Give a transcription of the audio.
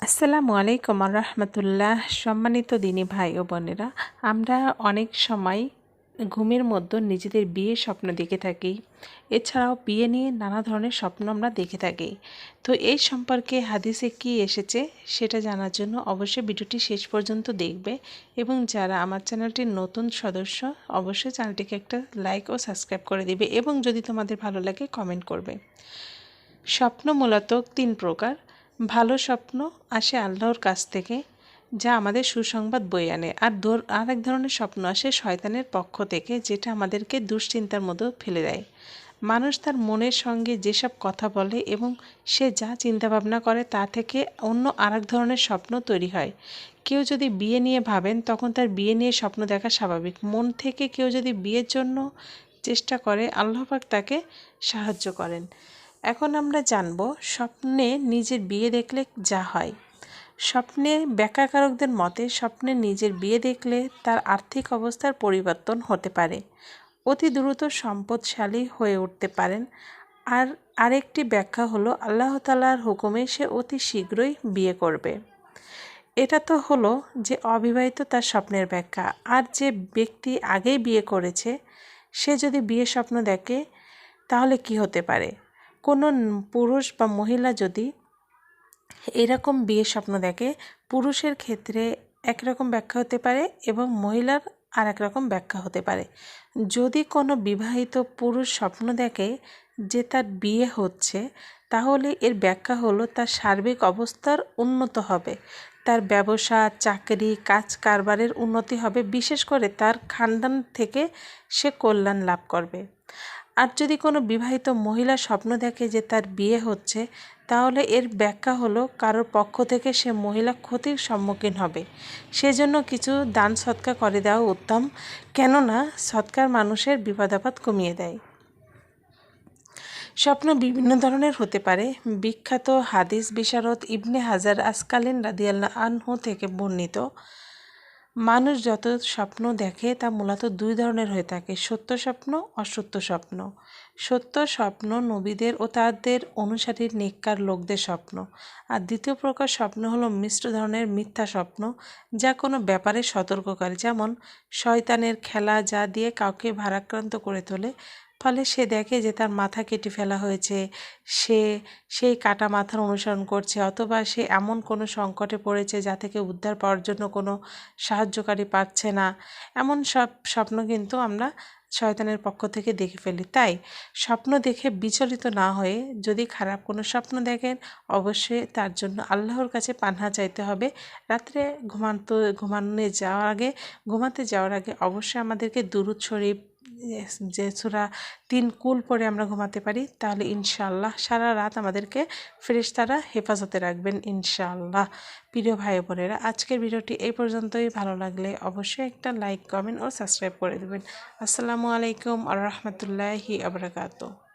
আসসালামু আলাইকুম রহমতুল্লাহ। সম্মানিত দিনী ভাই ও বোনেরা, আমরা অনেক সময় ঘুমের মধ্যে নিজেদের বিয়ের স্বপ্ন দেখে থাকি। এছাড়াও বিয়ে নিয়ে নানা ধরনের স্বপ্ন আমরা দেখে থাকি। তো এই সম্পর্কে হাদিসে কি এসেছে সেটা জানার জন্য অবশ্যই ভিডিওটি শেষ পর্যন্ত দেখবে, এবং যারা আমার চ্যানেলটির নতুন সদস্য অবশ্যই চ্যানেলটিকে একটা লাইক ও সাবস্ক্রাইব করে দিবে, এবং যদি তোমাদের ভালো লাগে কমেন্ট করবে। স্বপ্ন মূলত তিন প্রকার। ভালো স্বপ্ন আসে আল্লাহর কাছ থেকে, যা আমাদের সুসংবাদ বয়ে আনে। আর এক ধরনের স্বপ্ন আসে শয়তানের পক্ষ থেকে, যেটা আমাদেরকে দুশ্চিন্তার মধ্যে ফেলে দেয়। মানুষ তার মনের সঙ্গে যেসব কথা বলে এবং সে যা চিন্তাভাবনা করে তা থেকে অন্য আর এক ধরনের স্বপ্ন তৈরি হয়। কেউ যদি বিয়ে নিয়ে ভাবেন, তখন তার বিয়ে নিয়ে স্বপ্ন দেখা স্বাভাবিক। মন থেকে কেউ যদি বিয়ের জন্য চেষ্টা করে, আল্লাহ পাক তাকে সাহায্য করেন। এখন আমরা জানব স্বপ্নে নিজের বিয়ে দেখলে যা হয়। স্বপ্নে ব্যাখ্যাকারকদের মতে স্বপ্নে নিজের বিয়ে দেখলে তার আর্থিক অবস্থার পরিবর্তন হতে পারে, অতি দ্রুত সম্পদশালী হয়ে উঠতে পারেন। আর আরেকটি ব্যাখ্যা হলো আল্লাহ তাআলার হুকুমে সে অতি শীঘ্রই বিয়ে করবে। এটা তো হলো যে অবিবাহিত তার স্বপ্নের ব্যাখ্যা। আর যে ব্যক্তি আগেই বিয়ে করেছে, সে যদি বিয়ের স্বপ্ন দেখে তাহলে কি হতে পারে? কোনো পুরুষ বা মহিলা যদি এরকম বিয়ের স্বপ্ন দেখে, পুরুষের ক্ষেত্রে একরকম ব্যাখ্যা হতে পারে এবং মহিলার আর এক রকম ব্যাখ্যা হতে পারে। যদি কোনো বিবাহিত পুরুষ স্বপ্ন দেখে যে তার বিয়ে হচ্ছে, তাহলে এর ব্যাখ্যা হলো তার সার্বিক অবস্থার উন্নত হবে, তার ব্যবসা, চাকরি, কাজ কারবারের উন্নতি হবে, বিশেষ করে তার খানদান থেকে সে কল্যাণ লাভ করবে। আর যদি কোনো বিবাহিত মহিলা স্বপ্ন দেখে যে তার বিয়ে হচ্ছে, তাহলে এর ব্যাখ্যা হলো কারোর পক্ষ থেকে সে মহিলা ক্ষতির সম্মুখীন হবে। সেজন্য কিছু দান সৎকার করে দেওয়া উত্তম, কেননা সৎকার মানুষের বিপদ আপদ কমিয়ে দেয়। স্বপ্ন বিভিন্ন ধরনের হতে পারে। বিখ্যাত হাদিস বিশারদ ইবনে হাজার আসকালিন রাদিয়াল্লাহু আনহু থেকে বর্ণিত, মানুষ যত স্বপ্ন দেখে তা মূলত দুই ধরনের হয়ে থাকে: সত্য স্বপ্ন, অসত্য স্বপ্ন। সত্য স্বপ্ন নবীদের ও তাদের অনুসারীর নেককার লোকদের স্বপ্ন। আর দ্বিতীয় প্রকার স্বপ্ন হলো মিশ্র ধরনের মিথ্যা স্বপ্ন, যা কোনো ব্যাপারে সতর্ক করে, যেমন শয়তানের খেলা, যা দিয়ে কাউকে ভারাক্রান্ত করে তোলে। ফলে সে দেখে যে তার মাথা কেটে ফেলা হয়েছে, সে সেই কাটা মাথার অনুসরণ করছে, অথবা সে এমন কোনো সংকটে পড়েছে যা থেকে উদ্ধার পাওয়ার জন্য কোনো সাহায্যকারী পাচ্ছে না। এমন সব স্বপ্ন কিন্তু আমরা শয়তানের পক্ষ থেকে দেখে ফেলি। তাই স্বপ্ন দেখে বিচলিত না হয়ে, যদি খারাপ কোনো স্বপ্ন দেখেন, অবশ্যই তার জন্য আল্লাহর কাছে পানাহ চাইতে হবে। রাত্রে ঘুমাতে যাওয়ার আগে অবশ্যই আমাদেরকে দুরূদ শরীফ, যে সূরা 3 কুল পড়ে আমরা ঘুমাতে পারি, তাহলে ইনশাআল্লাহ সারা রাত আমাদেরকে ফেরেশতারা হেফাজতে রাখবেন ইনশাআল্লাহ। প্রিয় ভাই বোনেরা, আজকের ভিডিওটি এই পর্যন্তই। ভালো লাগলে অবশ্যই একটা লাইক, কমেন্ট ও সাবস্ক্রাইব করে দেবেন। আসসালামু আলাইকুম ওয়া রাহমাতুল্লাহি ওয়া বারাকাতুহু।